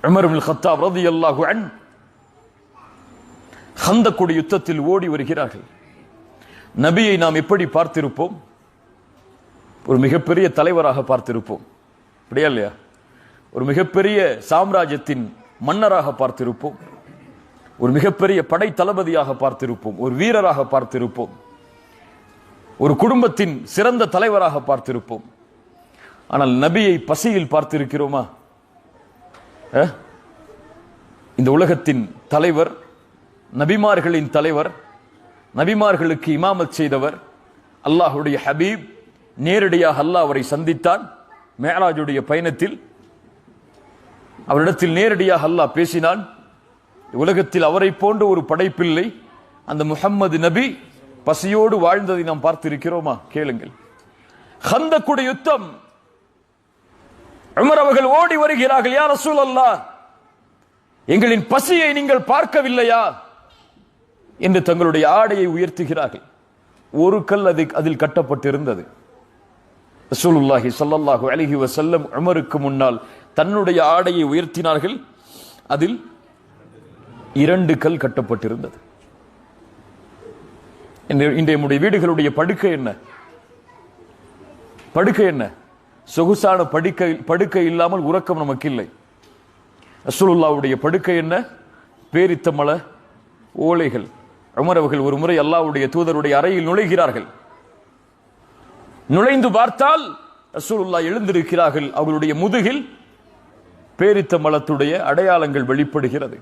Umar ibn Khattab ரலியல்லாஹு அன்ஹு கந்தக் யுத்தத்தில் ஓடி வருகிறார்கள். நபியை நாம் எப்படி பார்த்திருப்போம்? ஒரு மிகப்பெரிய தலைவராக பார்த்திருப்போம், அப்படியா இல்லையா? ஒரு மிகப்பெரிய சாம்ராஜ்யத்தின் மன்னராக பார்த்திருப்போம், ஒரு மிகப்பெரிய படை தளபதியாக பார்த்திருப்போம், ஒரு வீரராக பார்த்திருப்போம், ஒரு குடும்பத்தின் சிறந்த தலைவராக பார்த்திருப்போம். ஆனால் நபியை பசியில் பார்த்திருக்கிறோமா? இந்த உலகத்தின் தலைவர், நபிமார்களின் தலைவர், நபிமார்களுக்கு இமாமத் செய்தவர், அல்லாஹ்வுடைய ஹபீப், நேரடியாக அல்லாஹ் அவரை சந்தித்தான் மேராஜுடைய பயணத்தில். அவரிடத்தில் நேரடியாக அல்லாஹ் பேசினான். உலகத்தில் அவரை போன்ற ஒரு படைப்பில்லை. அந்த முஹம்மது நபி பசியோடு வாழ்ந்ததை நாம் பார்த்திருக்கிறோமா? கேளுங்கள். கந்தக் யுத்தம், உமர் அவர்கள் ஓடி வருகிறார்கள். யா ரசூலல்லாஹ், எங்களின் பசியை நீங்கள் பார்க்கவில்லையா என்று தங்களுடைய ஆடையை உயர்த்துகிறார்கள். ஒரு கல் அதில் கட்டப்பட்டிருந்தது. ரசூலுல்லாஹி ஸல்லல்லாஹு அலைஹி வஸல்லம் உமருக்கு முன்னால் தன்னுடைய ஆடையை உயர்த்தினார்கள். அதில் 2 கல் கட்டப்பட்டிருந்தது. இன்றைய நம்முடைய வீடுகளுடைய படுக்கை என்ன? படுக்கை என்ன? சொகுசான படுக்கை இல்லாமல் உறக்கம் நமக்கு இல்லை. ரசூலுல்லாஹ்வுடைய படுக்கை என்ன? பேரித்தமல ஓலைகள். உமர் அவர்கள் ஒரு முறை அல்லாஹ்வுடைய தூதருடைய அறையில் நுழைகிறார்கள். நுழைந்து பார்த்தால் ரசூலுல்லாஹ் எழுந்திருக்கிறார்கள். அவர்களுடைய முதுகில் பேரித்தமலத்துடைய அடையாளங்கள் வெளிப்படுகிறது.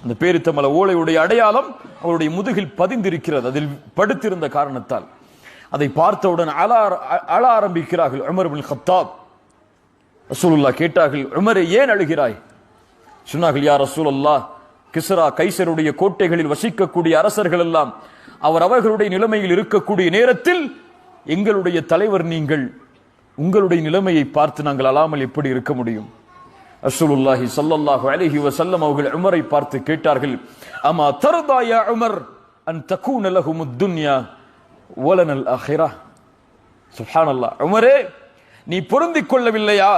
அந்த பேரித்தமல ஓலையுடைய அடையாளம் அவருடைய முதுகில் பதிந்திருக்கிறது, அதில் படுத்திருந்த காரணத்தால். அதை பார்த்தவுடன் அழ ஆரம்பிக்கிறார்கள் உமர் இப்னு கத்தாப். ரசூலுல்லாஹ் கேட்டார்கள், உமரே ஏன் அழுகிறாய்? சொன்னார்கள், யா ரசூலல்லாஹ், கிஸ்ரா கைசருடைய கோட்டைகளில் வசிக்கக்கூடிய அரசர்கள் எல்லாம் அவர்களுடைய நிலைமையில் இருக்கக்கூடிய நேரத்தில் எங்களுடைய தலைவர் நீங்கள், உங்களுடைய நிலைமையை பார்த்து நாங்கள் அழாமல் எப்படி இருக்க முடியும்? ரசூலுல்லாஹி ஸல்லல்லாஹு அலைஹி வஸல்லம் அவர்கள் உமரை பார்த்து கேட்டார்கள், அமா தர்தா யா உமர் அன் தகூன லஹுமுத் துன்யா வலனல் ஆখিরাহ? சுப்ஹானல்லாஹ், உமரே நீ பொருந்திக் கொள்ளவில்லையா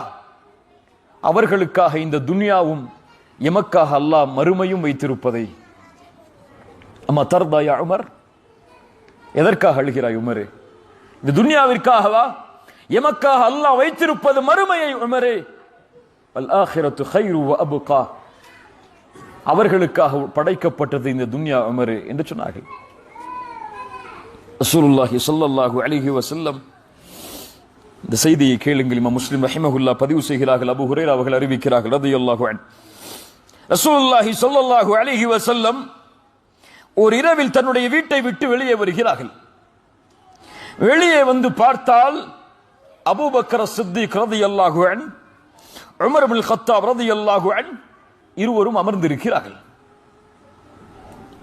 அவர்களுக்காக இந்த துன்யாவும் எமக்காக அல்லாஹ் மறுமையும் வைத்திருப்பதை? அமா தர்தா யா உமர், எதற்காக அழுகிறாய் உமரே? இந்த துன்யாவிற்காகவா? எமக்காக அல்லாஹ் வைத்திருப்பது மறுமையை உமரே. வல் ஆখিরাத்து கைரு வ அப்கா, அவர்களுக்காக படைக்கப்பட்டது இந்த துன்யா உமரே என்று சொன்னார்கள். ரசூலுல்லாஹி ஸல்லல்லாஹு அலைஹி வஸல்லம் இந்த செய்தியை கேளுங்கள். இமாம் முஸ்லிம் ரஹிமஹுல்லாஹ் பதிவு செய்கிறார்கள். அபூ ஹுரைரா அவர்கள் அறிவிக்கிறார்கள் ரலியல்லாஹு அன்ஹு, ரசூலுல்லாஹி ஸல்லல்லாஹு அலைஹி வஸல்லம் ஒரு இரவில் தன்னுடைய வீட்டை விட்டு வெளியே வருகிறார்கள். வெளியே வந்து பார்த்தால் அபூபக்கர் சித்திக் ரலியல்லாஹு அன்ஹு, உமர் இப்னு கத்தாப் ரலியல்லாஹு அன்ஹு இருவரும் அமர்ந்திருக்கிறார்கள்.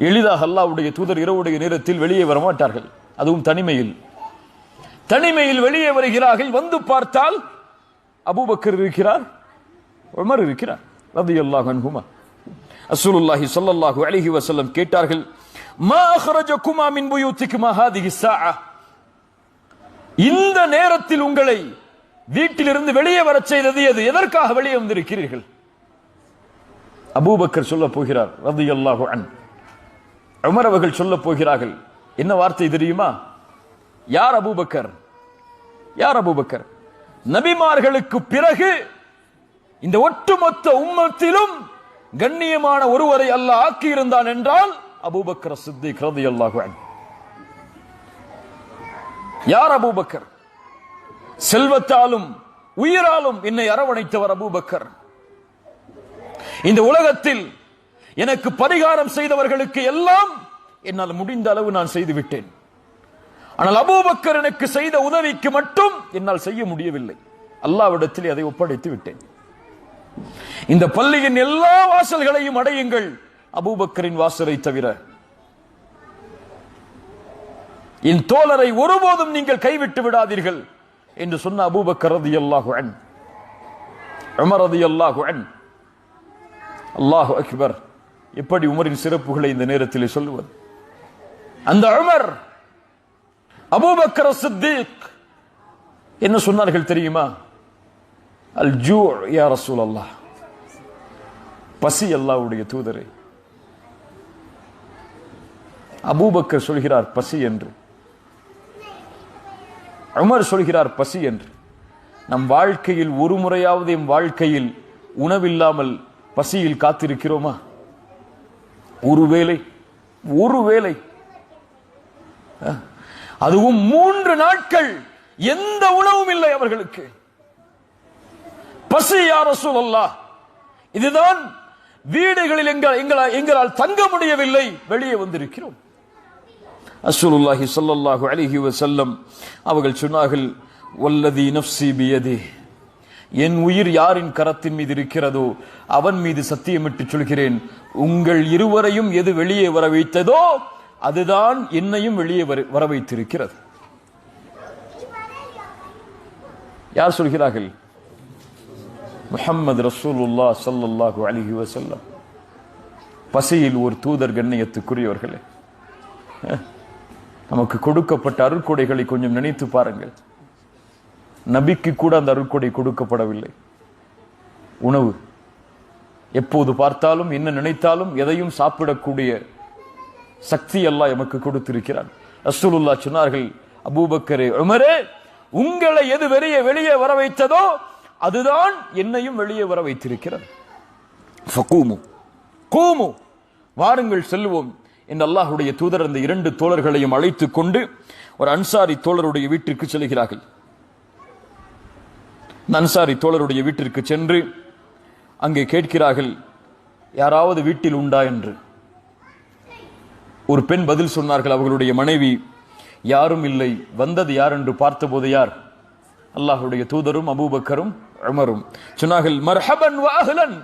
எளிதாக அல்லாஹ்வுடைய தூதர் இரவுடைய நேரத்தில் வெளியே வர மாட்டார்கள், அதுவும் தனிமையில் வெளியே வருகிறார்கள். வந்து பார்த்தால் அபூபக்கர் இருக்கிறார், உமர் இருக்கிறார் ரலியல்லாஹு அன்ஹுமா. ரசூலுல்லாஹி ஸல்லல்லாஹு அலைஹி வஸல்லம் கேட்டார்கள், மா அக்ரஜகுமா மின் புயூதிகுமா ஹாதிஹி ஸாஅ? இந்த நேரத்தில் உங்களை வீட்டிலிருந்து வெளியே வரச் செய்தது எது? எதற்காக வெளியே வந்திருக்கிறீர்கள்? அபூபக்கர் சொல்ல போகிறார் ரலியல்லாஹு அன்ஹு. உமர் அவர்கள் சொல்ல போகிறார்கள். என்ன வார்த்தை தெரியுமா? யார் அபூபக்கர்? யார் அபூபக்கர்? நபிமார்களுக்கு பிறகு இந்த ஒட்டுமொத்த உம்மத்திலும் கண்ணியமான ஒருவரை அல்லாஹ் ஆக்கி இருந்தான் என்றால் அபூபக்கர் சித்திக் ரலியல்லாஹு அன்ஹு. யார் அபூபக்கர்? செல்வத்தாலும் உயிராலும் என்னை அரவணைத்தவர் அபூபக்கர். இந்த உலகத்தில் எனக்கு பரிகாரம் செய்தவர்களுக்கு எல்லாம் என்னால் முடிந்த அளவு நான் செய்து விட்டேன். ஆனால் அபூபக்கர் எனக்கு செய்த உதவிக்கு மட்டும் என்னால் செய்ய முடியவில்லை. அல்லாஹ்விடத்தில் அதை ஒப்படைத்து விட்டேன். இந்த பள்ளியின் எல்லா வாசல்களையும் அடையுங்கள் அபூபக்கரின் வாசலை தவிர. என் தோழரை ஒருபோதும் நீங்கள் கைவிட்டு விடாதீர்கள் என்று சொன்ன அபூபக்கர் ரலியல்லாஹு அன்ஹு, உமர் ரலியல்லாஹு அன்ஹு. அல்லாஹு அக்பர்! எப்படி உமரின் சிறப்புகளை இந்த நேரத்தில் சொல்லுவது? அந்த உமர், அபூபக்கர் சித்திக் என்ன சொன்னார்கள் தெரியுமா? அல் ஜூ யா ரசூலல்லாஹ், பசி அல்லாஹ்வுடைய தூதரே. அபூபக்கர் சொல்கிறார் பசி என்று, உமர் சொல்கிறார் பசி என்று. நம் வாழ்க்கையில் ஒரு முறையாவது எம் வாழ்க்கையில் உணவில்லாமல் பசியில் காத்திருக்கிறோமா? ஒருவேளை அதுவும் 3 நாட்கள் எந்த உணவும் இல்லை அவர்களுக்கு. பசி யா ரசூலல்லாஹ். இதுதான் வீடுகளில் எங்களால் தங்க முடியவில்லை, வெளியே வந்திருக்கிறோம். ரசூலுல்லாஹி ஸல்லல்லாஹு அலைஹி வஸல்லம் அவர்கள் சொன்னார்கள், வல்லதி நஃப்ஸி பியதி, என் உயிர் யாரின் கரத்தின் மீது இருக்கிறதோ அவன் மீது சத்தியமிட்டு சொல்கிறேன், உங்கள் இருவரையும் எது வெளியே வர வைத்ததோ அதுதான் என்னையும் வெளியே வர வைத்திருக்கிறது. யார் சொல்கிறார்கள்? முஹம்மது ரசூலுல்லாஹ் ஸல்லல்லாஹு அலைஹி வஸல்லம். பசியில் ஒரு தூதர். கண்ணியத்துக்குரியவர்களே, நமக்கு கொடுக்கப்பட்ட அருட்கொடைகளை கொஞ்சம் நினைத்து பாருங்கள். நபிக்கு கூட அந்த அருட்கொடை கொடுக்கப்படவில்லை. உணவு. எப்போது பார்த்தாலும் என்ன நினைத்தாலும் எதையும் சாப்பிடக்கூடிய சக்தி அல்லாஹ் எமக்கு கொடுத்திருக்கிறான். ரசூலுல்லாஹ் சொன்னார்கள், அபூபக்கரே, உமரே, உங்களை எது வெளியே வர வைத்ததோ அதுதான் என்னையும் வெளியே வர வைத்திருக்கிறது. வாருங்கள் செல்வோம் என்று அல்லாஹ்வுடைய தூதர் அந்த 2 தோழர்களையும் அழைத்துக் கொண்டு ஒரு அன்சாரி தோழருடைய வீட்டிற்கு செல்கிறார்கள். அன்சாரி தோழருடைய வீட்டிற்கு சென்று அங்கே கேட்கிறார்கள், யாராவது வீட்டில் உண்டா என்று. ஒரு பெண் பதில் சொன்னார்கள், அவர்களுடைய மனைவி, யாரும் இல்லை. வந்தது யார் என்று பார்த்தபோது யார்? அல்லாஹ்வுடைய தூதரும் அபூபக்கரும் உமரும். சொன்னார்கள், மர்ஹபன் வ அஹ்லன்,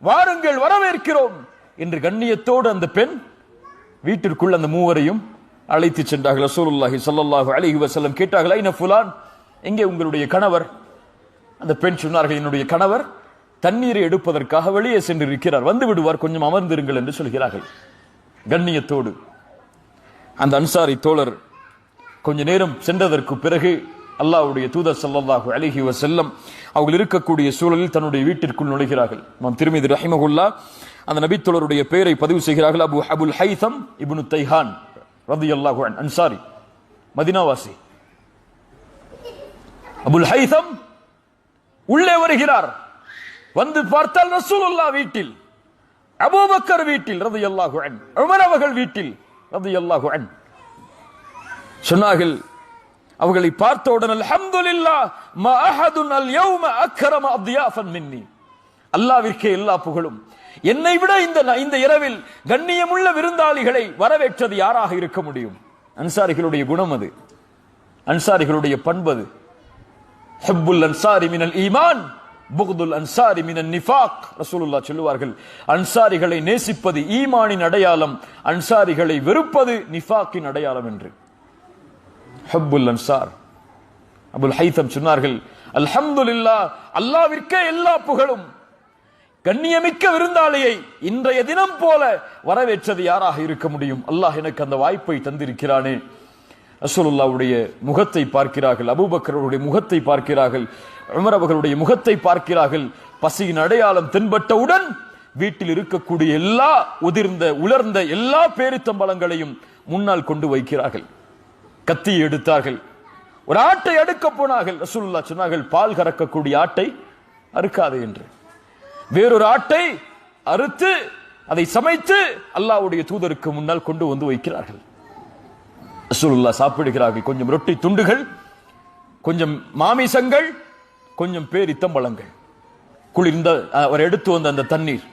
வாருங்கள் வரவேற்கிறோம் என்று கண்ணியத்தோடு அந்த பெண் வீட்டிற்குள் அந்த 3வரையும் அழைத்து சென்றார்கள். ரசூலுல்லாஹி ஸல்லல்லாஹு அலைஹி வஸல்லம் கேட்டார்கள், ஐன ஃபுலான், எங்கே உங்களுடைய கணவர்? அந்த பெண் சொன்னார்கள், என்னுடைய கணவர் தண்ணீரை எடுப்பதற்காக வெளியே சென்று இருக்கிறார், வந்து விடுவார், கொஞ்சம் அமர்ந்திருங்கள் என்று சொல்கிறார்கள். கண்ணியத்தோடு அந்த அன்சாரி தோழர் கொஞ்ச நேரம் சென்றதற்கு பிறகு அல்லாஹ்வுடைய தூதர் ஸல்லல்லாஹு அலைஹி வஸல்லம் அவர்கள் இருக்கக்கூடிய சூழலில் தன்னுடைய வீட்டிற்குள் நுழைகிறார்கள். இமாம் திர்மிதி ரஹிமஹுல்லாஹ் அந்த நபி தோழருடைய பெயரை பதிவு செய்கிறார்கள். அபுல் ஹைதம் இப்னு தைஹான் ரலியல்லாஹு அன்ஹு, அன்சாரி, மதீனாவாசி. அபுல் ஹைதம் உள்ளே வருகிறார். வந்து பார்த்தால் ரசூலுல்லாஹ் வீட்டில், அபூபக்கர் வீட்டில் ரலியல்லாஹு அன்ஹு, உமர் அவர்கள் வீட்டில் ரலியல்லாஹு அன்ஹு. சொன்னார்கள், அவர்களை பார்த்தவுடன், அல்ஹம்துலில்லாஹ் மா அஹதுன் அல் யௌம அக்ரம அத்யாஃபன் மின்னி, அல்லாஹ்விற்கே எல்லா புகழும், என்னை விட இந்த இரவில் கண்ணியமுள்ள விருந்தாளிகளை வரவேற்றது யாராக இருக்க முடியும்? அன்சாரிகளுடைய குணம் அது, அன்சாரிகளுடைய பண்பது. ஹுப்புல் அன்சாரி மினல் ஈமான் புக்துல் அன்சாரி மினன் நிஃபாக். ரசூலுல்லாஹ் சொல்லுவார்கள், அன்சாரிகளை நேசிப்பது ஈமானின் அடையாளம், அன்சாரிகளை வெறுப்பது நிஃபாக்கின் அடையாளம் என்று. ஹுப்புல் அன்சார். அபுல் ஹைதம் சொன்னார்கள், அல்ஹம்துலில்லாஹ், அல்லாஹ்விற்கே எல்லா புகழும், கண்ணியமிக்க விருந்தாளியை இன்றைய தினம் போல வரவேற்றது யாராக இருக்க முடியும்? அல்லாஹ் எனக்கு அந்த வாய்ப்பை தந்திருக்கிறானே. ரசூலுல்லாஹ்வுடைய முகத்தை பார்க்கிறார்கள், அபூபக்கருடைய முகத்தை பார்க்கிறார்கள், உமர் அவர்களுடைய முகத்தை பார்க்கிறார்கள். பசியின் அடையாளம் தென்பட்டவுடன் வீட்டில் இருக்கக்கூடிய எல்லா உலர்ந்த எல்லா பேரித்தம்பழங்களையும் முன்னால் கொண்டு வைக்கிறார்கள். கத்தியை எடுத்தார்கள், ஒரு ஆட்டை அடுக்க போனார்கள். ரசூலுல்லாஹ் சொன்னார்கள், பால் கறக்கக்கூடிய ஆட்டை அறுக்காதே என்று. வேறொரு ஆட்டை அறுத்து அதை சமைத்து அல்லாஹ்வுடைய தூதருக்கு முன்னால் கொண்டு வந்து வைக்கிறார்கள். ரசூலுல்லாஹ் சாப்பிடுகிறார்கள். கொஞ்சம் ரொட்டி துண்டுகள், கொஞ்சம் மாமிசங்கள், கொஞ்சம் பேரித்தம்பழங்கள், குளிர்ந்த அவர் எடுத்து வந்த அந்த தண்ணீர்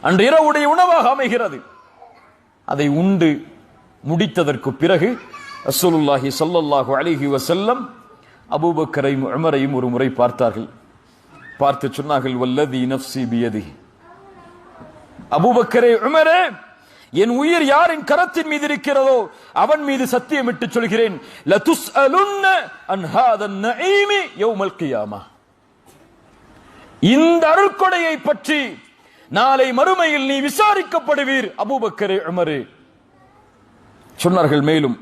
அன்று இரவுடைய உணவாக அமைகிறது. அதை உண்டு முடித்ததற்கு பிறகு ரசூலுல்லாஹி ஸல்லல்லாஹு அலைஹி வஸல்லம் அபூபக்கரையும் உமரையும் ஒரு முறை பார்த்தார்கள். பார்த்து சொன்னார்கள், வல்லதி நஃப்ஸி பியதிஹி, அபூபக்கரே, உமரே, என் உயிர் யாரின் கரத்தின் மீது இருக்கிறதோ அவன் மீது சத்தியமிட்டு சொல்கிறேன், லதுஸ்அலுன்ன அன் ஹாதன் நஈமி யௌமல் கியாமஹ், இந்த அருள்கொடையை பற்றி நாளை மறுமையில் நீ விசாரிக்கப்படுவீர் அபூபக்கரே, உமரே. சொன்னார்கள் மேலும்,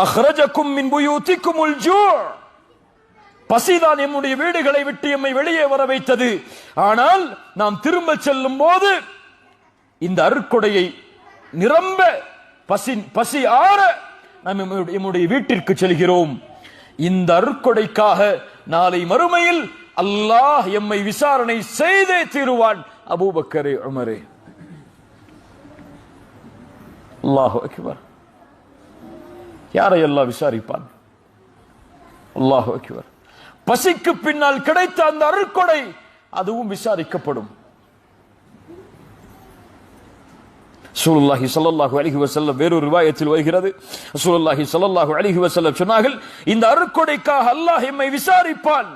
அஹ்ரஜக்கும் மின் புயூதிக்குமுல் ஜூ', பசிதான் எம்முடைய வீடுகளை விட்டு எம்மை வெளியே வர வைத்தது. ஆனால் நாம் திரும்ப செல்லும் போது இந்த அருட்கொடையை நிரம்ப பசி ஆற நாம் எம்முடைய வீட்டிற்கு செல்கிறோம். இந்த அருட்கொடைக்காக நாளை மறுமையில் அல்லாஹ் எம்மை விசாரணை செய்தே தீருவான். அபூபக்கரே, உமரே. அல்லாஹு அக்பர். யாரை அல்லாஹ் விசாரிப்பான்? அல்லாஹு அக்பர். பசிக்கு பின்னால் கிடைத்த அந்த அருட்கொடை அதுவும் விசாரிக்கப்படும். ரசூலுல்லாஹி ஸல்லல்லாஹு அலைஹி வஸல்லம் வேறொரு ரிவாயத்தில் வருகிறது, ரசூலுல்லாஹி ஸல்லல்லாஹு அலைஹி வஸல்லம் சொன்னார்கள், இந்த அருட்கொடைக்காக அல்லாஹ் எம்மை விசாரிப்பான்.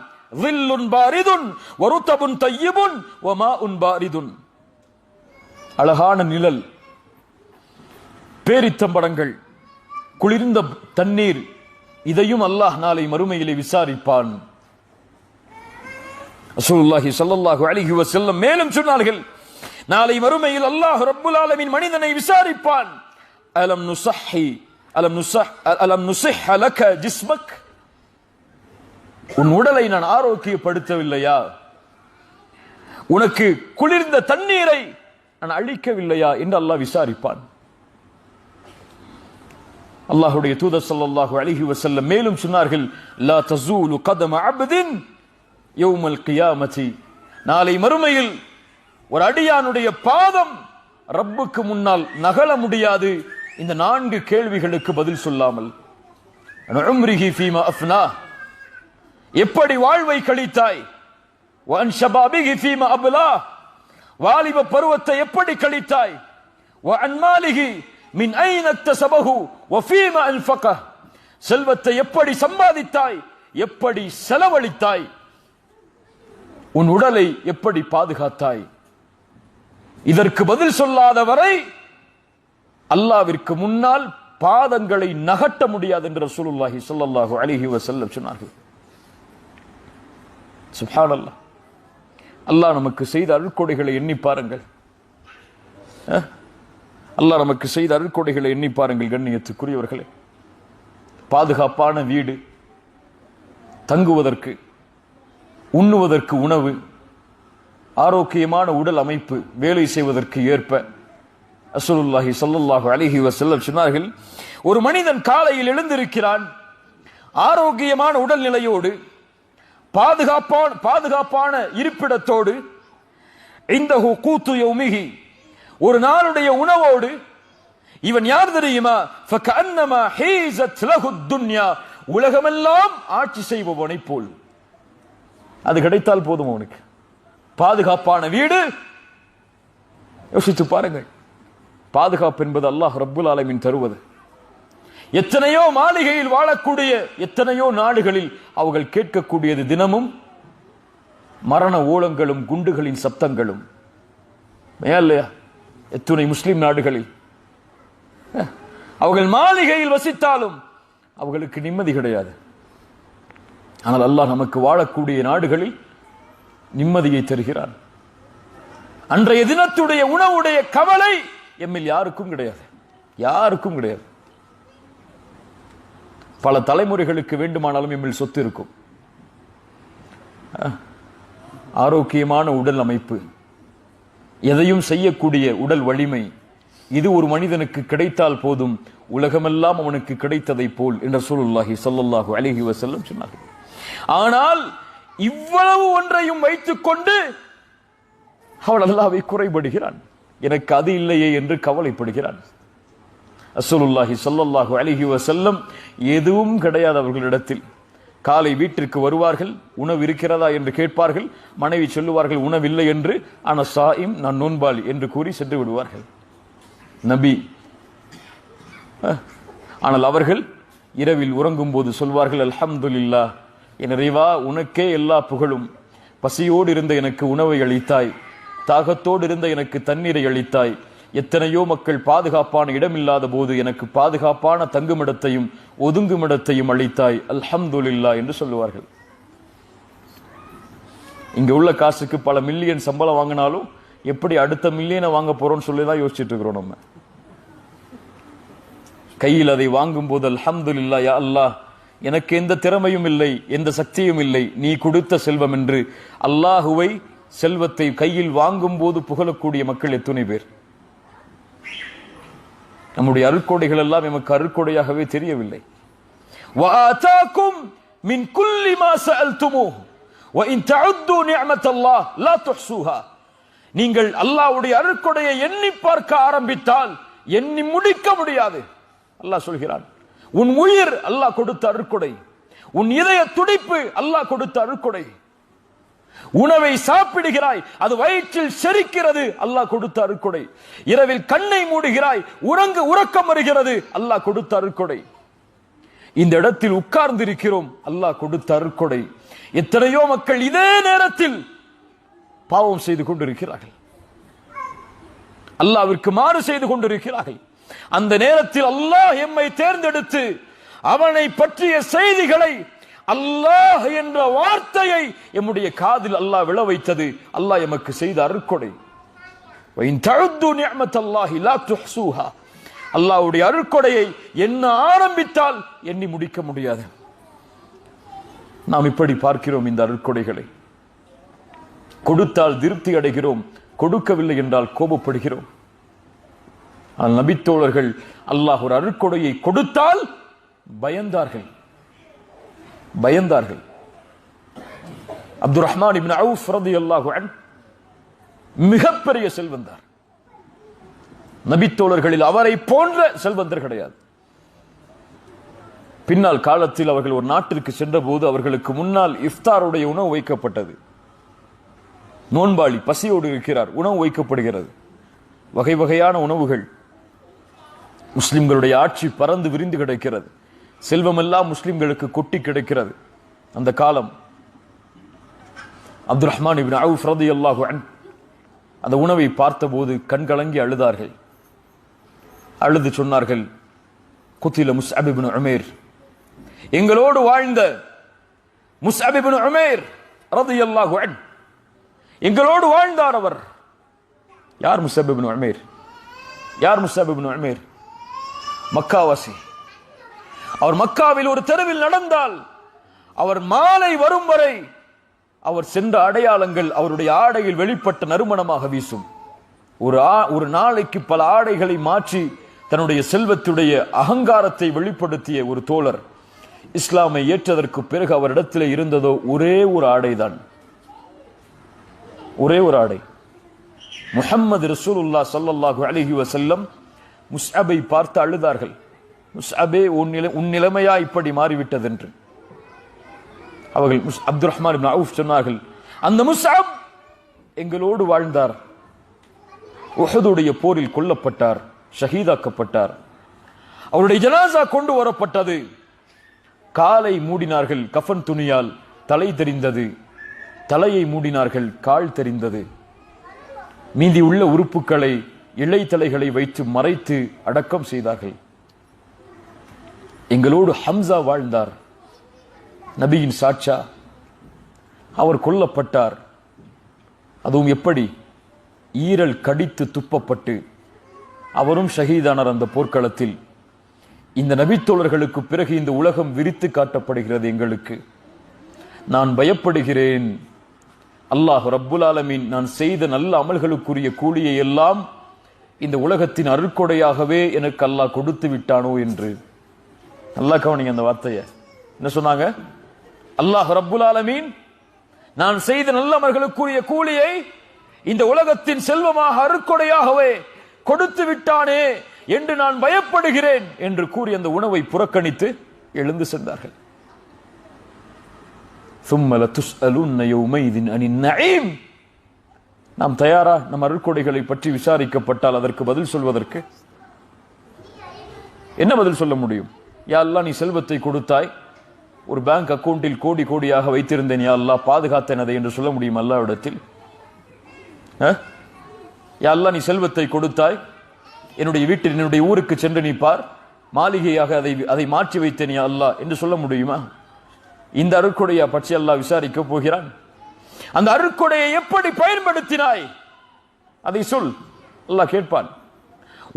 ظில்லுன் பாரிதுன் வருதபுன் தய்யிபுன் வமாஉன் பாரிதுன். அழகான நிழல், பேரித்தம்படங்கள், குளிர்ந்த தண்ணீர், இதையும் அல்லாஹ் நாளை மறுமையிலே விசாரிப்பான். ரசூலுல்லாஹி ஸல்லல்லாஹு அலைஹி வஸல்லம் மேலும் சொன்னார்கள், நாளை மறுமையில் அல்லாஹ் ரப்புல் ஆலமீன் மனிதனை விசாரிப்பான். அலம் நுஸஹ் லக ஜிஸ்மக். உன் உடலை நான் ஆரோக்கியப்படுத்தவில்லையா? உனக்கு குளிர்ந்த தண்ணீரை நான் அளிக்கவில்லையா என்று அல்லாஹ் விசாரிப்பான். அல்லாஹ்வுடைய தூதர் ஸல்லல்லாஹு அலைஹி வஸல்லம் மேலும் சொன்னார்கள், லா தஸூலு கதம அப்தின் யௌமல் கியாமத்தி. நாளை மறுமையில் ஒரு அடியானுடைய பாதம் ரப்புக்கு முன்னால் நகல முடியாது இந்த 4 கேள்விகளுக்கு பதில் சொல்லாமல். உம்ரிஹி ஃபீமா அஃப்னா. எப்படி வாழ்வை கழித்தாய்? வஅன் ஷபாபிஹி ஃபீமா அப்லா. வாலிப பருவத்தை எப்படி கழித்தாய்? வஅன் மாலிஹி மின் ஐன இக்தஸபஹு வஃபீமா அன்ஃபகஹ. செல்வத்தை எப்படி சம்பாதித்தாய்? எப்படி செலவழித்தாய்? உன் உடலை எப்படி பாதுகாத்தாய்? இதற்கு பதில் சொல்லாத வரை அல்லாஹ்விற்கு முன்னால் பாதங்களை நகட்ட முடியாது என்று ரசூலுல்லாஹி ஸல்லல்லாஹு அலைஹி வஸல்லம் சொன்னார்கள். சுப்ஹானல்லாஹ். அல்லாஹ் நமக்கு செய்த அருட்கொடைகளை எண்ணி பாருங்கள். அல்லாஹ் நமக்கு செய்த அருட்கொடைகளை எண்ணி பாருங்கள் கண்ணியத்துக்குரியவர்களே. பாதுகாப்பான வீடு, தங்குவதற்கு, உண்ணுவதற்கு உணவு, ஆரோக்கியமான உடல் அமைப்பு, வேலை செய்வதற்கு ஏற்ப. ரசூலுல்லாஹி ஸல்லல்லாஹு அலைஹி வஸல்லம் சொன்னார்கள், ஒரு மனிதன் காலையில் எழுந்திருக்கிறான் ஆரோக்கியமான உடல்நிலையோடு, பாதுகாப்பான இருப்பிடத்தோடு, இந்தஹு கூத்து யௌமிஹி, ஒரு நாளுடைய உணவோடு. இவன் யார் தெரியுமா? ஃபகஅன்னமா ஹீஸத் லஹு துன்யா. உலகமெல்லாம் ஆட்சி செய்பவனை போல். அது கிடைத்தால் போதும் அவனுக்கு. பாதுகாப்பான வீடு. யோசித்து பாருங்கள், பாதுகாப்பு என்பது அல்லாஹ் ரப்புல் ஆலமீன் தருவது. எத்தனையோ மாளிகையில் வாழக்கூடிய எத்தனையோ நாடுகளில் அவர்கள் கேட்கக்கூடியது தினமும் மரண ஓலங்களும் குண்டுகளின் சப்தங்களும். இல்லையா? எத்துணை முஸ்லிம் நாடுகளில் அவர்கள் மாளிகையில் வசித்தாலும் அவர்களுக்கு நிம்மதி கிடையாது. ஆனால் அல்லாஹ் நமக்கு வாழக்கூடிய நாடுகளில் நிம்மதியை தருகிறான். அன்றைய தினத்துடைய உணவுடைய கவலை எம்மில் யாருக்கும் கிடையாது, யாருக்கும் கிடையாது. பல தலைமுறைகளுக்கு வேண்டுமானாலும் எம்மில் சொத்து இருக்கும். ஆரோக்கியமான உடல் அமைப்பு, எதையும் செய்யக்கூடிய உடல் வலிமை, இது ஒரு மனிதனுக்கு கிடைத்தால் போதும், உலகமெல்லாம் அவனுக்கு கிடைத்ததை போல் என்று ரசூலுல்லாஹி ஸல்லல்லாஹு அலைஹி வஸல்லம் சொன்னார்கள். ஆனால் இவ்வளவு ஒன்றையும் வைத்துக் கொண்டு அவன் அல்லாஹ்வை குறைபடுகிறான். எனக்கு அது இல்லையே என்று கவலைப்படுகிறான். ரசூலுல்லாஹி ஸல்லல்லாஹு அலைஹி வஸல்லம் எதுவும் கிடையாது அவர்களிடத்தில். காலை வீட்டிற்கு வருவார்கள், உணவு இருக்கிறதா என்று கேட்பார்கள். மனைவி சொல்லுவார்கள் உணவில்லை என்று. ஆனா சாயிம், நான் நோன்பாளி என்று கூறி சென்று விடுவார்கள் நபி. ஆனால் அவர்கள் இரவில் உறங்கும் போது சொல்வார்கள், அல்ஹம்துலில்லாஹ், என் இறைவா உனக்கே எல்லா புகழும். பசியோடு இருந்த எனக்கு உணவை அளித்தாய், தாகத்தோடு இருந்த எனக்கு தண்ணீரை அளித்தாய். எத்தனையோ மக்கள் பாதுகாப்பான இடமில்லாத போது எனக்கு பாதுகாப்பான தங்குமிடத்தையும் ஒதுங்குமிடத்தையும் அளித்தாய், அல்ஹம்துலில்லாஹ் என்று சொல்லுவார்கள். இங்க உள்ள காசுக்கு பல மில்லியன் சம்பளம் வாங்கினாலும் எப்படி அடுத்த மில்லியனை வாங்க போறோம்னு சொல்லிதான் யோசிச்சுட்டு இருக்கிறோம். நம்ம கையில் அதை வாங்கும் போது அல்ஹம்துலில்லாஹ், யா அல்லாஹ் எனக்கு எந்த திறமையும் இல்லை, எந்த சக்தியும் இல்லை, நீ கொடுத்த செல்வம் என்று அல்லாஹுவை செல்வத்தை கையில் வாங்கும் போது புகழக்கூடிய மக்கள் எத்தனை பேர்? நம்முடைய அருட்கொடைகள் எல்லாம் எமக்கு அருட்கொடையாகவே தெரியவில்லை. وَآتَاكُمْ مِنْ كُلِّ مَا سَأَلْتُمُوهُ وَإِنْ تَعُدُّوا نِعْمَةَ اللَّهِ لَا تُحْصُوهَا. நீங்கள் அல்லாஹ்வுடைய அருட்கொடையை எண்ணி பார்க்க ஆரம்பித்தால் எண்ணி முடிக்க முடியாது. அல்லாஹ் சொல்கிறான், உன் உயிர் அல்லாஹ் கொடுத்த அருட்கொடை, உன் இதய துடிப்பு அல்லாஹ் கொடுத்த அருட்கொடை. உணவை சாப்பிடுகிறாய், அது வயிற்றில் செரிக்கிறது, அல்லாஹ் கொடுத்த அருட்கொடை. இரவில் கண்ணை மூடுகிறாய், உறக்கம் வருகிறது, அல்லாஹ் கொடுத்த அருட்கொடை. இந்த இடத்தில் உட்கார்ந்திருக்கிறோம், அல்லாஹ் கொடுத்த அருட்கொடை. எத்தனையோ மக்கள் இதே நேரத்தில் பாவம் செய்து கொண்டிருக்கிறார்கள், அல்லாஹ்விற்கு மாறு செய்து கொண்டிருக்கிறார்கள். அந்த நேரத்தில் அல்லாஹ் எம்மை தேர்ந்தெடுத்து அவனை பற்றிய செய்திகளை, அல்லாஹ் என்ற வார்த்தையை எம்முடைய காதில் அல்லாஹ் விழ வைத்தது அல்லாஹ் எமக்கு செய்த அருட்கொடை. அல்லாஹ்வுடைய அருட்கொடையை எண்ண ஆரம்பித்தால் எண்ணி முடிக்க முடியாது. நாம் இப்படி பார்க்கிறோம் இந்த அருட்கொடைகளை. கொடுத்தால் திருப்தி அடைகிறோம், கொடுக்கவில்லை என்றால் கோபப்படுகிறோம். நபித்தோழர்கள் அல்லாஹ் ஒரு அருட்கொடையை கொடுத்தால் பயந்தார்கள். அப்துர் ரஹ்மான் இப்னு அவுஃப் ரலியல்லாஹு அன்ஹு மிகப்பெரிய செல்வந்தர். நபித்தோழர்களில் அவரை போன்ற செல்வந்தர் கிடையாது. பின்னால் காலத்தில் அவர்கள் ஒரு நாட்டிற்கு சென்ற போது அவர்களுக்கு முன்னால் இஃப்தாருடைய உணவு வைக்கப்பட்டது. நோன்பாளி பசியோடு இருக்கிறார், உணவு வைக்கப்படுகிறது. வகை வகையான உணவுகள். முஸ்லிம்களுடைய ஆட்சி பறந்து விரிந்து கிடைக்கிறது, செல்வமெல்லாம் முஸ்லிம்களுக்கு கொட்டி கிடைக்கிறது. அந்த காலம் அப்துர் ரஹ்மான் இப்னு அவுஃப் ரலியல்லாஹு அன்ஹு அந்த உணவை பார்த்தபோது கண்கலங்கி அழுதார்கள். அழுது சொன்னார்கள், குத்தில முஸ்அப் இப்னு உமைர், எங்களோடு வாழ்ந்த முஸ்அப் இப்னு உமைர் ரலியல்லாஹு அன்ஹு எங்களோடு வாழ்ந்தார். அவர் யார்? முஸ்அப் இப்னு உமைர். யார் முஸ்அப் இப்னு உமைர்? மக்காவாசி. அவர் மக்காவில் ஒரு தெருவில் நடந்தால் அவர் மாலை வரும் வரை அவர் சென்ற அடையாளங்கள் அவருடைய ஆடையில் வெளிப்பட்ட நறுமணமாக வீசும். ஒரு நாளைக்கு பல ஆடைகளை மாற்றி தன்னுடைய செல்வத்துடைய அகங்காரத்தை வெளிப்படுத்திய ஒரு தோழர். இஸ்லாமை ஏற்றதற்கு பிறகு அவரிடத்தில் இருந்ததோ ஒரே ஒரு ஆடைதான், ஒரே ஒரு ஆடை. முஹம்மது ரசூலுல்லாஹ் ஸல்லல்லாஹு அலைஹி வஸல்லம் முஸ்அபை பார்த்து அழுதார்கள். முஸ்அபே, உன் நிலைமையா இப்படி மாறிவிட்டது என்று. அவர்கள் அப்துர் ரஹ்மான் இப்னு அவுஃப் சொன்னார்கள், அந்த முஸ்அப் எங்களோடு வாழ்ந்தார், உஹதுடைய போரில் கொல்லப்பட்டார், ஷஹீதாக்கப்பட்டார். அவருடைய ஜனாசா கொண்டு வரப்பட்டது. காலை மூடினார்கள் கஃன் துணியால், தலை தெரிந்தது. தலையை மூடினார்கள், கால் தெரிந்தது. மீதி உள்ள உறுப்புகளை இலை தலைகளை வைத்து மறைத்து அடக்கம் செய்தார்கள். எங்களோடு ஹம்சா வாழ்ந்தார், நபியின் சாட்சா. அவர் கொல்லப்பட்டார். அதுவும் எப்படி? ஈரல் கடித்து துப்பப்பட்டு அவரும் ஷஹீதானார் அந்த போர்க்களத்தில். இந்த நபித்தோழர்களுக்கு பிறகு இந்த உலகம் விரித்து காட்டப்படுகிறது எங்களுக்கு. நான் பயப்படுகிறேன், அல்லாஹ் ரப்புல் ஆலமீன் நான் செய்த நல்ல அமல்களுக்குரிய கூலியை எல்லாம் இந்த உலகத்தின் அருட்கொடையாகவே எனக்கு அல்லாஹ் கொடுத்து விட்டானோ என்று. நல்லா கவனிங்க அந்த வார்த்தையை. என்ன சொன்னாங்க? அல்லாஹ் ரப்புல் ஆலமீன் நான் செய்த நல்ல அமல்களுக்குரிய கூலியை இந்த உலகத்தின் செல்வமாக அருட்கொடையாகவே கொடுத்து விட்டானே என்று நான் பயப்படுகிறேன் என்று கூறி அந்த உணவை புறக்கணித்து எழுந்து சென்றார்கள். ثُمَّ لَتُسْأَلُنَّ يَوْمَئِذٍ عَنِ النَّعِيمِ. நாம் தயாரா நம் அருட்கொடைகளை பற்றி விசாரிக்கப்பட்டால் அதற்கு பதில் சொல்வதற்கு? என்ன பதில் சொல்ல முடியும்? யா அல்லாஹ், நீ செல்வத்தை கொடுத்தாய், ஒரு பேங்க் அக்கவுண்டில் கோடி கோடியாக வைத்திருந்தேன், யா அல்லாஹ் பாதுகாத்தேன் அதை என்று சொல்ல முடியும் அல்லாஹ்விடத்தில்? யா அல்லாஹ், நீ செல்வத்தை கொடுத்தாய், என்னுடைய வீட்டில் என்னுடைய ஊருக்கு சென்று நீ பார், மாளிகையாக அதை மாற்றி வைத்தேன் யா அல்லாஹ் என்று சொல்ல முடியுமா? இந்த அருட்கொடையை பற்றி அல்லாஹ் விசாரிக்க போகிறான். அந்த அருட்கொடையை எப்படி பயன்படுத்தினாய் அதை சொல், அல்லாஹ் கேட்பான்.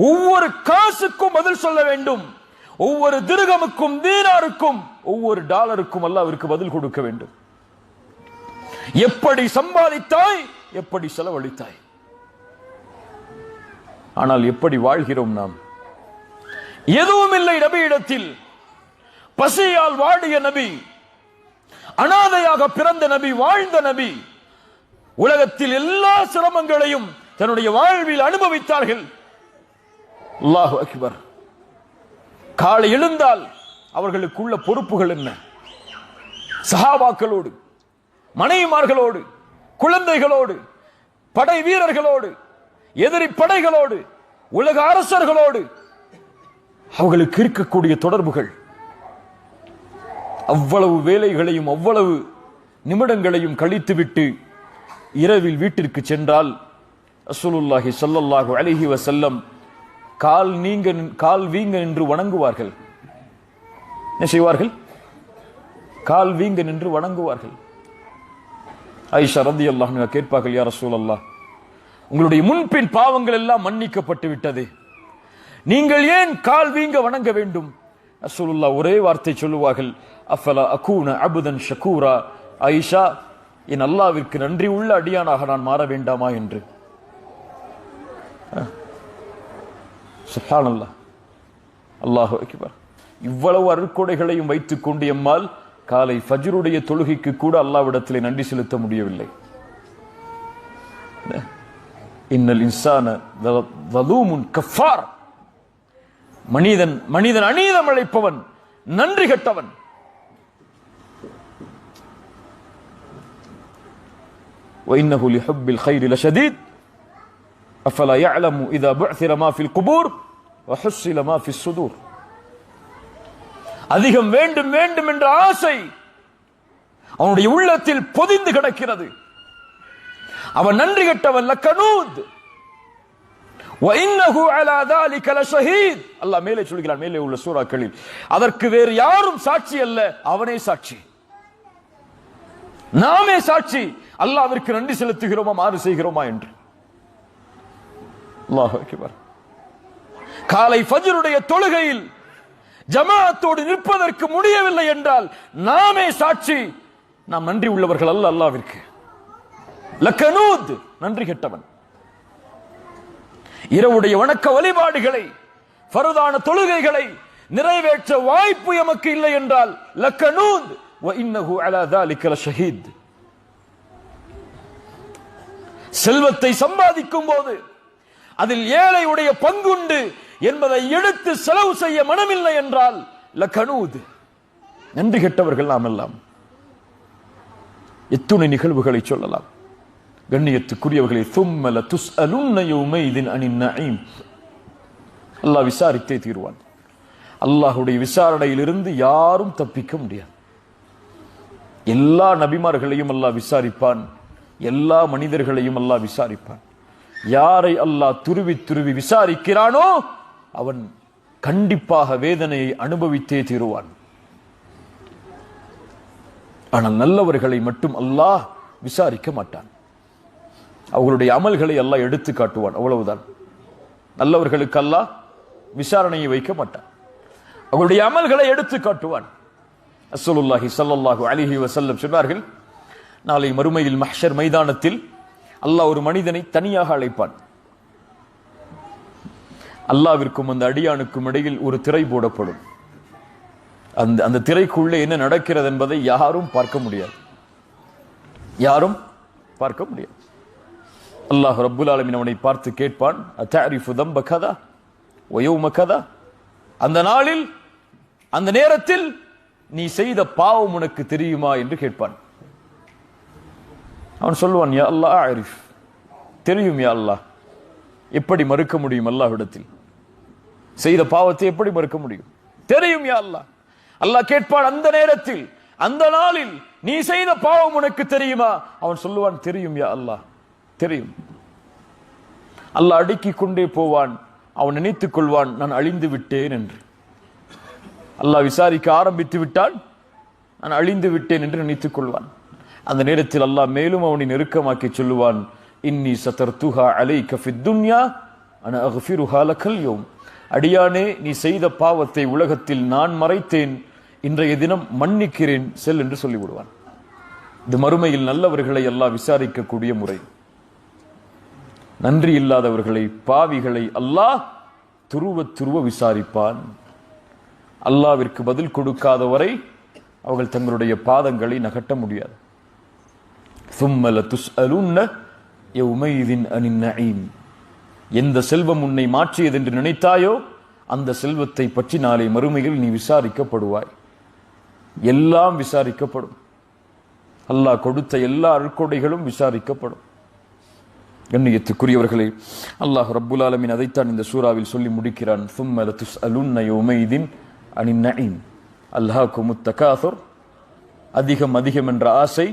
ஒவ்வொரு காசுக்கும் பதில் சொல்ல வேண்டும், ஒவ்வொரு திர்ஹமுக்கும் தீனாருக்கும் ஒவ்வொரு டாலருக்கும் அல்லாஹ்விற்கு பதில் கொடுக்க வேண்டும். எப்படி சம்பாதித்தாய், எப்படி செலவழித்தாய். ஆனால் எப்படி வாழ்கிறோம் நாம்? எதுவும் இல்லை நபியிடத்தில். பசியால் வாடிய நபி, அனாதையாக பிறந்த நபி, வாழ்ந்த நபி, உலகத்தில் எல்லா சிரமங்களையும் தன்னுடைய வாழ்வில் அனுபவித்தார்கள். அல்லாஹு அக்பர். காலை எழுந்தால் அவர்களுக்குள்ள பொறுப்புகள் என்ன? சஹாபாக்களோடு, மனைவிமார்களோடு, குழந்தைகளோடு, படை வீரர்களோடு, எதிரி படைகளோடு, உலக அரசர்களோடு அவர்களுக்கு இருக்கக்கூடிய தொடர்புகள், அவ்வளவு வேலைகளையும் அவ்வளவு நிமிடங்களையும் கழித்துவிட்டு இரவில் வீட்டிற்கு சென்றால் ரசூலுல்லாஹி ஸல்லல்லாஹு அலைஹி வஸல்லம் கால் வீங்க நின்று வணங்குவார்கள். என்ன செய்வார்கள்? கால் வீங்க நின்று வணங்குவார்கள். ஆயிஷா ரலியல்லாஹு அன்ஹா கேட்பார்கள், யா ரசூலல்லாஹ், உங்களுடைய முன்பின் பாவங்கள் எல்லாம் மன்னிக்கப்பட்டு விட்டது, நீங்கள் ஏன் கால் வீங்க வணங்க வேண்டும்? ரசூலுல்லாஹ் ஒரே வார்த்தை சொல்லுவார்கள், அஃபலா அகூன அபுதன் ஷகூரா. ஆயிஷா, என் அல்லாஹ்விற்கு நன்றி உள்ள அடியானாக நான் மாற வேண்டாமா என்று. சுப்ஹானல்லாஹ், அல்லாஹு அக்பர். இவ்வளவு அருட்கொடைகளையும் வைத்துக் கொண்டு எம்மால் காலை ஃபஜ்ருடைய தொழுகைக்கு கூட அல்லாஹ்விடத்திலே நன்றி செலுத்த முடியவில்லை. இன்னல் இன்சான வலூமுன் கஃபார். மனிதன் அநீதம் அழைப்பவன், நன்றி கெட்டவன். وإنه لحب الخير لشديد أفلا يعلم إذا بعثر ما في القبور وحصل ما في الصدور. அதிகம் வேண்டும் வேண்டும் என்ற ஆசை அவனுடைய உள்ளத்தில் பொதிந்து கிடக்கிறது. அவன் நன்றி கெட்டவன். லக்கனூத் وإنه على ذلك لشهيد. அல்லாஹ் மேலே சொல்கிறான், மேலே உள்ள சூறாக்களில், அதற்கு வேறு யாரும் சாட்சி அல்ல, அவனே சாட்சி, நாமே சாட்சி. அல்லாஹ்விற்கு நன்றி செலுத்துகிறோமா, மாறு செய்கிறோமா என்று. அல்லாஹு அக்பர். காலை ஃபஜ்ருடைய தொழுகையில் ஜமாஅத்தோடு நிற்பதற்கு முடியவில்லை என்றால் நாமே சாட்சி, நாம் நன்றி உள்ளவர்கள் அல்ல அல்லாஹ்விற்கு. லக்கனூத், நன்றி கெட்டவன். இரவுடைய வணக்க வழிபாடுகளை, ஃபர்தான தொழுகைகளை நிறைவேற்ற வாய்ப்பு எமக்கு இல்லை என்றால் லக்கனூத் وإنه على ذلك لشهيد. செல்வத்தை சம்பாதிக்கும் போது அதில் ஏழையுடைய பங்குண்டு என்பதை எடுத்து செலவு செய்ய மனமில்லை என்றால் லக்கனூத், நன்றி கெட்டவர்கள் நாம் எல்லாம். எத்துணை நிகழ்வுகளை சொல்லலாம். கண்ணியத்துக்குரியவர்களே, ثم لتسألن يومئذ عن النعيم. அல்லாஹ் விசாரித்தே தீர்வான். அல்லாஹ்வுடைய விசாரணையிலிருந்து யாரும் தப்பிக்க முடியாது. எல்லா நபிமார்களையும் அல்லாஹ் விசாரிப்பான், எல்லா மனிதர்களையும் அல்லாஹ் விசாரிப்பான். யாரை அல்லாஹ் துருவி துருவி விசாரிக்கிறானோ அவன் கண்டிப்பாக வேதனையை அனுபவித்தே தீருவான். ஆனால் நல்லவர்களை மட்டும் அல்லாஹ் விசாரிக்க மாட்டான். அவர்களுடைய அமல்களை அல்லாஹ் எடுத்து காட்டுவான், அவ்வளவுதான். நல்லவர்களுக்கு அல்லாஹ் விசாரணையை வைக்க மாட்டான், அவர்களுடைய அமல்களை எடுத்து காட்டுவான். ரசூலுல்லாஹி ஸல்லல்லாஹு அலைஹி வஸல்லம் சொன்னார்கள், நாளை மறுமையில் மஹ்ஷர் மைதானத்தில் அல்லாஹ் ஒரு மனிதனை தனியாக அழைப்பான். அல்லாஹ்விற்கும் அந்த அடியானுக்கும் இடையில் ஒரு திரை போடப்படும். அந்த திரைக்குள்ளே என்ன நடக்கிறது என்பதை யாரும் பார்க்க முடியாது, யாரும் பார்க்க முடியாது. அல்லாஹ் ரப்புல் ஆலமீன் அவனை பார்த்து கேட்பான், அத்தஅரிஃபு தம்ப கதா வ யௌம கதா. அந்த நாளில், அந்த நேரத்தில் நீ செய்த பாவம் உனக்கு தெரியுமா என்று கேட்பான். அவன் சொல்லுவான், யா அல்லாஹ் அரிஃப், தெரியும் யா அல்லாஹ். எப்படி மறுக்க முடியும் அல்லாஹ்விடத்தில்? செய்த பாவத்தை எப்படி மறுக்க முடியும்? தெரியும் யா அல்லாஹ். அல்லாஹ் கேட்பான், அந்த நேரத்தில், அந்த நாளில் நீ செய்த பாவம் உனக்கு தெரியுமா? அவன் சொல்லுவான், தெரியும் யா அல்லாஹ், தெரியும். அல்லாஹ் அடுக்கிக் கொண்டே போவான். அவன் நினைத்துக் கொள்வான், நான் அழிந்து விட்டேன் என்று. அல்லாஹ் விசாரிக்க ஆரம்பித்து விட்டான், நான் அழிந்து விட்டேன் என்று நினைத்துக் கொள்வான். அந்த நேரத்தில் அல்லாஹ் மேலும் அவனை நெருக்கமாக்கி சொல்லுவான், இன்னி சதர்துஹா அலைக ஃபித் துன்யா அன அக்ஃபிருஹா லக்கல் யௌம். அடியானே, நீ செய்த பாவத்தை உலகத்தில் நான் மறைத்தேன், இன்றைய தினம் மன்னிக்கிறேன், செல் என்று சொல்லிவிடுவான். இது மறுமையில் நல்லவர்களை அல்லாஹ் விசாரிக்கக்கூடிய முறை. நன்றி இல்லாதவர்களை, பாவிகளை அல்லாஹ் துருவ விசாரிப்பான். அல்லாவிற்கு பதில் கொடுக்காதவரை அவர்கள் தங்களுடைய பாதங்களை நகட்ட முடியாது. சும்மல துஸ்அலுன்ன யௌமைதின் அனின் நஈம். எந்த செல்வம் உன்னை மாற்றியது என்று நினைத்தாயோ அந்த செல்வத்தை பற்றி நாளை மறுமையில் நீ விசாரிக்கப்படுவாய். எல்லாம் விசாரிக்கப்படும். அல்லாஹ் கொடுத்த எல்லா அருட்கொடைகளும் விசாரிக்கப்படும். கண்ணியத்துக்குரியவர்களே, அல்லாஹ் ரப்புல் ஆலமீன் அதைத்தான் இந்த சூறாவில் சொல்லி முடிக்கிறான். சும்மல துஸ்அலுன்ன யௌமைதின் அனின் நஈம். அல்ஹாகுமுத் தகாசுர். அதிகம் அதிகம் என்ற ஆசை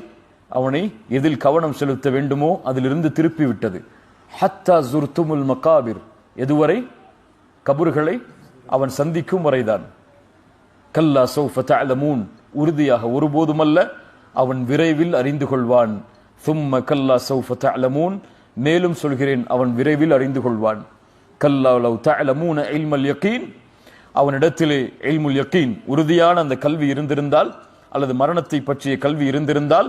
அவனை எதில் கவனம் செலுத்த வேண்டுமோ அதிலிருந்து திருப்பி விட்டது. ஹத்தா ஜுர்துமுல் மகாபிர். எதுவரை? கபர்களை அவன் சந்திக்கும் வரைதான். கல்லா சௌஃப தஅலமூன். உறுதியாக ஒருபோதுமல்ல, அவன் விரைவில் அறிந்து கொள்வான். சும்ம கல்லா சௌஃப தஅலமூன். மேலும் சொல்கிறேன், அவன் விரைவில் அறிந்து கொள்வான். கல்லா லவ் தஅலமூன இல்மல் யகீன். அவனிடத்திலே இல்முல் யகீன், உறுதியான அந்த கல்வி இருந்திருந்தால், அல்லது மரணத்தை பற்றிய கல்வி இருந்திருந்தால்,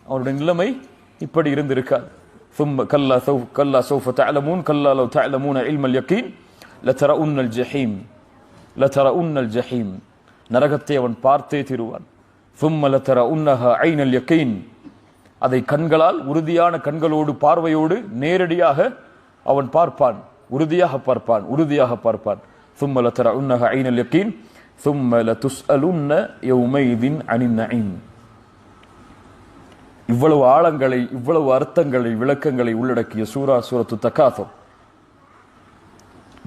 அவனுடைய நிலைமை இப்படி இருந்திருக்காது. ثم كلا سوف تعلمون كلا لو تعلمون علم اليقين لترون الجحيم. நரகத்தை அவன் பார்த்தே தீருவான். ثم لترونها عين اليقين. அதை கண்களால், உறுதியான கண்களோடு, பார்வையோடு நேரடியாக அவன் பார்ப்பான். உறுதியாக பார்ப்பான். ثم لترونها عين اليقين ثم لتسألن يومئذ عن النعيم. இவ்வளவு ஆழங்களை, இவ்வளவு அர்த்தங்களை, விளக்கங்களை உள்ளடக்கிய சூரத்து தகாசுர்.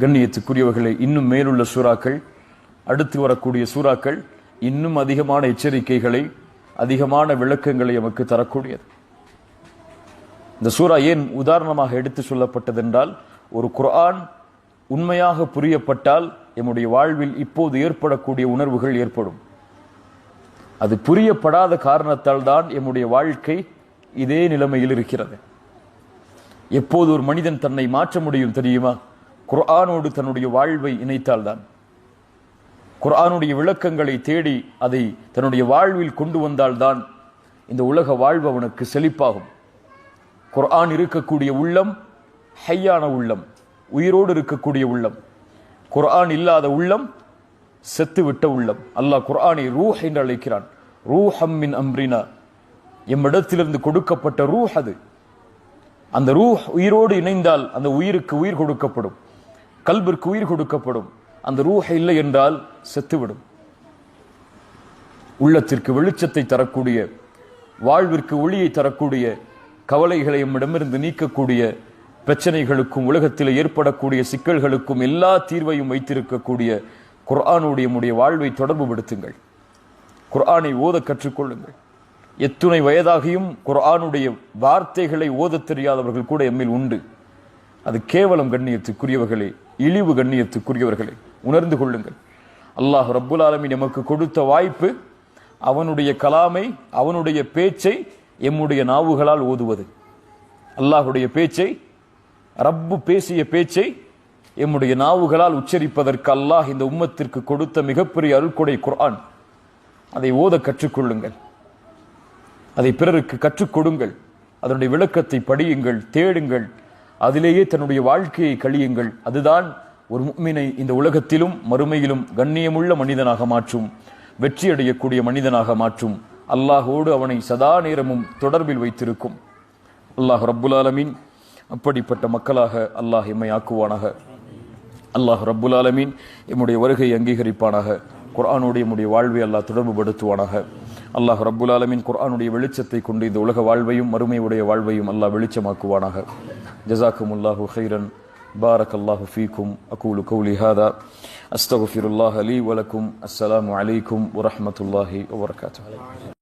கண்ணியத்துக்குரியவர்களே, இன்னும் மேலுள்ள சூறாக்கள், அடுத்து வரக்கூடிய சூறாக்கள் இன்னும் அதிகமான எச்சரிக்கைகளை, அதிகமான விளக்கங்களை நமக்கு தரக்கூடியது. இந்த சூரா ஏன் உதாரணமாக எடுத்து சொல்லப்பட்டது என்றால், ஒரு குர்ஆன் உண்மையாக புரியப்பட்டால் நம்முடைய வாழ்வில் இப்போது ஏற்படக்கூடிய உணர்வுகள் ஏற்படும். அது புரியப்படாத காரணத்தால் தான் நம்முடைய வாழ்க்கை இதே நிலைமையில் இருக்கிறது. எப்போது ஒரு மனிதன் தன்னை மாற்ற முடியும் தெரியுமா? குர்ஆனோடு தன்னுடைய வாழ்வை இணைத்தால்தான். குர்ஆனுடைய விளக்கங்களை தேடி அதை தன்னுடைய வாழ்வில் கொண்டு வந்தால்தான் இந்த உலக வாழ்வு அவனுக்கு செழிப்பாகும். குர்ஆன் இருக்கக்கூடிய உள்ளம் ஹையான உள்ளம், உயிரோடு இருக்கக்கூடிய உள்ளம். குர்ஆன் இல்லாத உள்ளம் செத்துவிட்ட உள்ளம். அல்லாஹ் குர்ஆனை ரூஹ் என்று அழைக்கிறான். ரூஹம் மின் அம்ரினா. எம்மிடத்திலிருந்து கொடுக்கப்பட்ட ரூஹ் அது. அந்த ரூஹ் உயிரோடு இணைந்தால் அந்த உயிருக்கு உயிர் கொடுக்கப்படும், கல்பிற்கு உயிர் கொடுக்கப்படும். அந்த ரூஹ் இல்லை என்றால் செத்துவிடும். உள்ளத்திற்கு வெளிச்சத்தை தரக்கூடிய, வாழ்விற்கு ஒளியை தரக்கூடிய, கவலைகளை எம்மிடமிருந்து நீக்கக்கூடிய, பிரச்சனைகளுக்கும் உலகத்தில் ஏற்படக்கூடிய சிக்கல்களுக்கும் எல்லா தீர்வையும் வைத்திருக்கக்கூடிய குர்ஆனுடைய நம்முடைய வாழ்வை தொடர்பு படுத்துங்கள். குர்ஆனை ஓத கற்றுக்கொள்ளுங்கள். எத்துணை வயதாகியும் குர்ஆனுடைய வார்த்தைகளை ஓதத் தெரியாதவர்கள் கூட எம்மில் உண்டு. அது கேவலம் கண்ணியத்துக்குரியவர்களே, இழிவு கண்ணியத்துக்குரியவர்களே, உணர்ந்து கொள்ளுங்கள். அல்லாஹ் ரப்புல் ஆலமீன் நமக்கு கொடுத்த வாய்ப்பு அவனுடைய கலாமை, அவனுடைய பேச்சை எம்முடைய நாவுகளால் ஓதுவது. அல்லாஹுடைய பேச்சை, ரப்பு பேசிய பேச்சை எம்முடைய நாவுகளால் உச்சரிப்பதற்கு அல்லாஹ் இந்த உம்மத்திற்கு கொடுத்த மிகப்பெரிய அருள்கொடை குர்ஆன். அதை ஓத கற்றுக்கொள்ளுங்கள். அதை பிறருக்கு கற்றுக் கொடுங்கள். அதனுடைய விளக்கத்தை படியுங்கள், தேடுங்கள். அதிலேயே தன்னுடைய வாழ்க்கையை கழியுங்கள். அதுதான் ஒரு முஃமினை இந்த உலகத்திலும் மறுமையிலும் கண்ணியமுள்ள மனிதனாக மாற்றும், வெற்றி அடையக்கூடிய மனிதனாக மாற்றும். அல்லாஹோடு அவனை சதா நேரமும் தொடர்பில் வைத்திருக்கும். அல்லாஹ் ரப்புல் ஆலமீன் அப்படிப்பட்ட மக்களாக அல்லாஹ் எம்மை ஆக்குவானாக. அல்லாஹ் ரப்புல் ஆலமீன் எம்முடைய வருகை அங்கீகரிப்பானாக. குர்ஆனோடு எம்முடைய வாழ்வை அல்லாஹ் தொடர்பு படுத்துவானாக. அல்லாஹ் ரப்புல் ஆலமீன் குர்ஆனுடைய வெளிச்சத்தை கொண்டு இந்த உலக வாழ்வையும் மறுமையுடைய வாழ்வையும் அல்லாஹ் வெளிச்சமாக்குவானாக. ஜஸாக்குமுல்லாஹு கைரன். பாரக்கல்லாஹு ஃபீக்கும். அகூலு கௌலி ஹாதா அஸ்தக்ஃபிருல்லாஹ லீ வலக்கும். அஸ்ஸலாமு அலைக்கும் வரஹ்மத்துல்லாஹி வபரகாத்துஹு.